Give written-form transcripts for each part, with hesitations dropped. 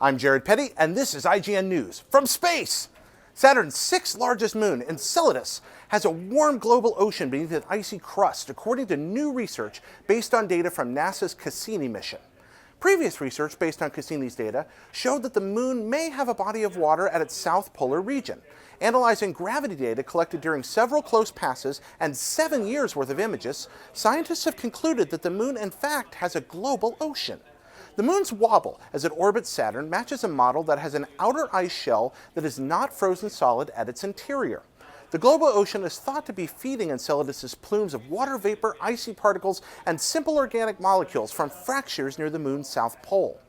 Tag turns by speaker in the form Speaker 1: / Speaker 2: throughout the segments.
Speaker 1: I'm Jared Petty, and this is IGN News from space. Saturn's sixth largest moon, Enceladus, has a warm global ocean beneath an icy crust, according to new research based on data from NASA's Cassini mission. Previous research based on Cassini's data showed that the moon may have a body of water at its south polar region. Analyzing gravity data collected during several close passes and 7 years' worth of images, scientists have concluded that the moon in fact has a global ocean. The moon's wobble as it orbits Saturn matches a model that has an outer ice shell that is not frozen solid at its interior. The global ocean is thought to be feeding Enceladus' plumes of water vapor, icy particles, and simple organic molecules from fractures near the moon's south pole.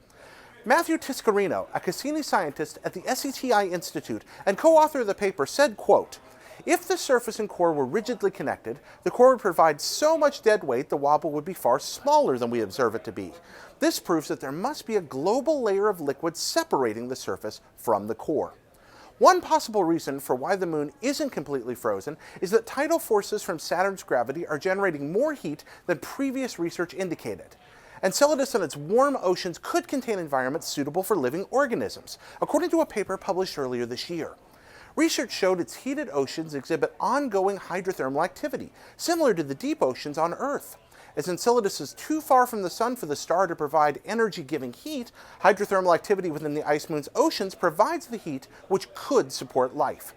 Speaker 1: Matthew Tiscarino, a Cassini scientist at the SETI Institute and co-author of the paper, said, quote, "If the surface and core were rigidly connected, the core would provide so much dead weight the wobble would be far smaller than we observe it to be. This proves that there must be a global layer of liquid separating the surface from the core." One possible reason for why the moon isn't completely frozen is that tidal forces from Saturn's gravity are generating more heat than previous research indicated. Enceladus and its warm oceans could contain environments suitable for living organisms, according to a paper published earlier this year. Research showed its heated oceans exhibit ongoing hydrothermal activity, similar to the deep oceans on Earth. As Enceladus is too far from the sun for the star to provide energy-giving heat, hydrothermal activity within the ice moon's oceans provides the heat which could support life.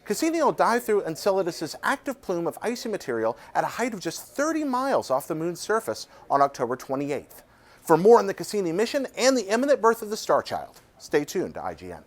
Speaker 1: Cassini will dive through Enceladus' active plume of icy material at a height of just 30 miles off the moon's surface on October 28th. For more on the Cassini mission and the imminent birth of the star child, stay tuned to IGN.